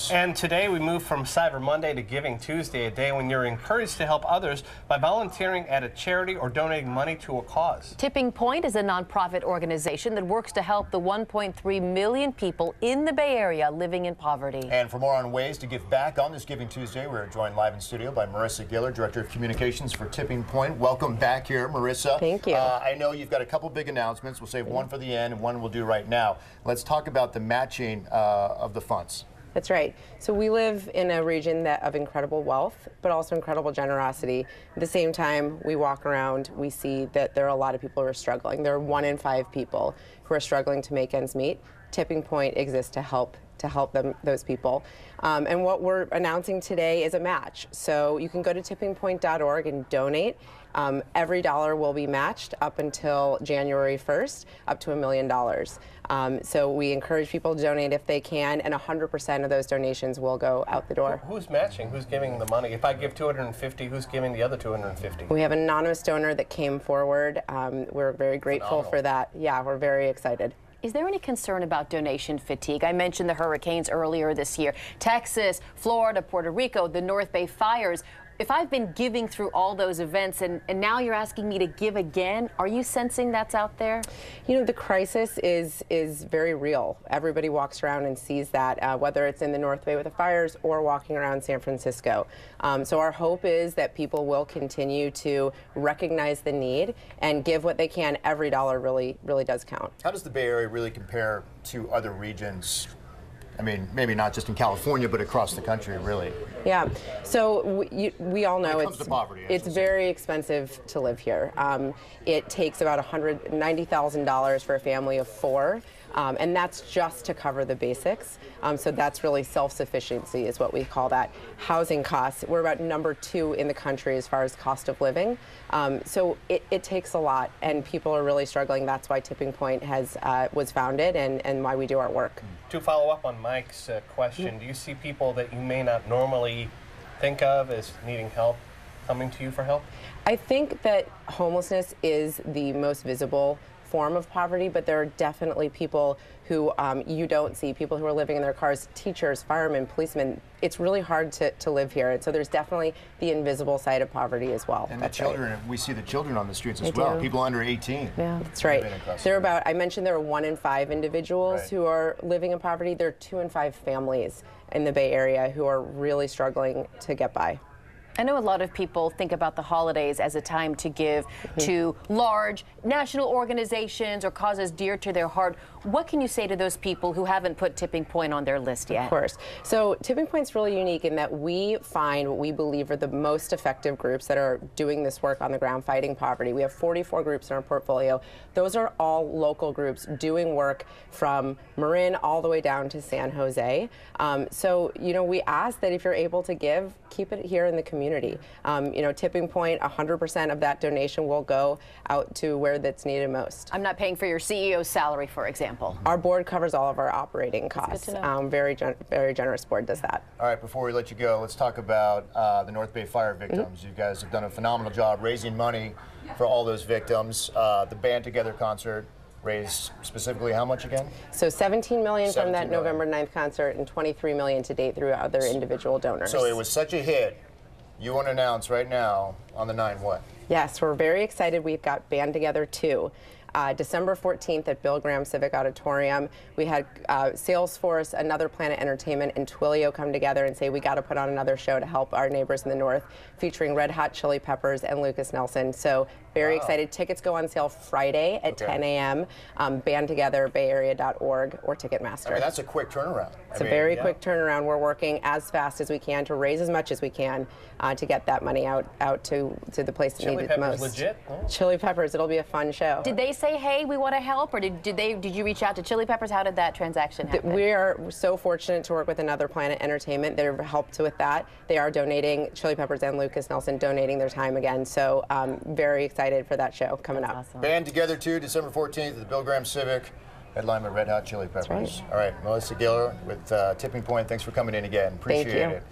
Marisa. And today we move from Cyber Monday to Giving Tuesday, a day when you're encouraged to help others by volunteering at a charity or donating money to a cause. Tipping Point is a nonprofit organization that works to help the 1.3 million people in the Bay Area living in poverty. And for more on ways to give back on this Giving Tuesday, we're joined live in studio by Marisa Giller, Director of Communications for Tipping Point. Welcome back here, Marisa. Thank you. I know you've got a couple big announcements. We'll save one for the end and one we'll do right now. Let's talk about the matching of the funds. That's right. So we live in a region of incredible wealth, but also incredible generosity. At the same time, we walk around, we see that there are a lot of people who are struggling. There are 1 in 5 people who are struggling to make ends meet. Tipping Point exists to help those people. And what we're announcing today is a match. So you can go to tippingpoint.org and donate. Every dollar will be matched up until January 1st, up to $1 million. So we encourage people to donate if they can, and 100% of those donations will go out the door. Who's matching? Who's giving the money? If I give $250, who's giving the other $250? We have an anonymous donor that came forward. We're very grateful for that. Yeah, we're very excited. Is there any concern about donation fatigue? I mentioned the hurricanes earlier this year. Texas, Florida, Puerto Rico, the North Bay fires. If I've been giving through all those events and now you're asking me to give again, are you sensing that's out there? You know, the crisis is very real. Everybody walks around and sees that, whether it's in the North Bay with the fires or walking around San Francisco. So our hope is that people will continue to recognize the need and give what they can. Every dollar really does count. How does the Bay Area really compare to other regions? I mean, maybe not just in California, but across the country, really. Yeah. So we all know it's very expensive to live here. It takes about $190,000 for a family of 4. And that's just to cover the basics. So that's really self-sufficiency is what we call that. Housing costs, we're about number 2 in the country as far as cost of living. So it takes a lot, and people are really struggling. That's why Tipping Point was founded and why we do our work. To follow up on Mike's question, do you see people that you may not normally think of as needing help coming to you for help? I think that homelessness is the most visible form of poverty, but there are definitely people who you don't see, people who are living in their cars, teachers, firemen, policemen. It's really hard to live here, and so there's definitely the invisible side of poverty as well. And the children, we see the children on the streets as well, people under 18. Yeah, that's right. I mentioned there are 1 in 5 individuals who are living in poverty. There are 2 in 5 families in the Bay Area who are really struggling to get by. I know a lot of people think about the holidays as a time to give to large national organizations or causes dear to their heart. What can you say to those people who haven't put Tipping Point on their list yet? Of course. So Tipping Point's really unique in that we find what we believe are the most effective groups that are doing this work on the ground fighting poverty. We have 44 groups in our portfolio. Those are all local groups doing work from Marin all the way down to San Jose. So, you know, we ask that if you're able to give, keep it here in the community. You know, Tipping Point, 100% of that donation will go out to where that's needed most. I'm not paying for your CEO's salary, for example. Our board covers all of our operating costs. Very generous board does that. All right, before we let you go, let's talk about the North Bay fire victims. You guys have done a phenomenal job raising money for all those victims. The Band Together concert raised specifically how much again? So $17 million from that November 9th concert and $23 million to date through other individual donors. So it was such a hit. You want to announce right now on the 9th what? Yes, we're very excited. We've got Band Together 2. December 14th at Bill Graham Civic Auditorium. We had Salesforce, Another Planet Entertainment, and Twilio come together and say we got to put on another show to help our neighbors in the north, featuring Red Hot Chili Peppers and Lucas Nelson. So very excited. Tickets go on sale Friday at 10 a.m. Band Together, bayarea.org or Ticketmaster. I mean, that's a quick turnaround. It's a very quick turnaround. We're working as fast as we can to raise as much as we can to get that money out to the place that needs it the most. Legit? Chili Peppers. It'll be a fun show. Did they say, hey, we want to help, or did you reach out to Chili Peppers? How did that transaction happen? We are so fortunate to work with Another Planet Entertainment. They've helped with that. They are donating, Chili Peppers and Lucas Nelson donating their time again. So very excited for that show coming up. Awesome. Band Together 2, December 14th at the Bill Graham Civic, headlined by Red Hot Chili Peppers. All right, Marisa Giller with Tipping Point. Thanks for coming in again. Appreciate it.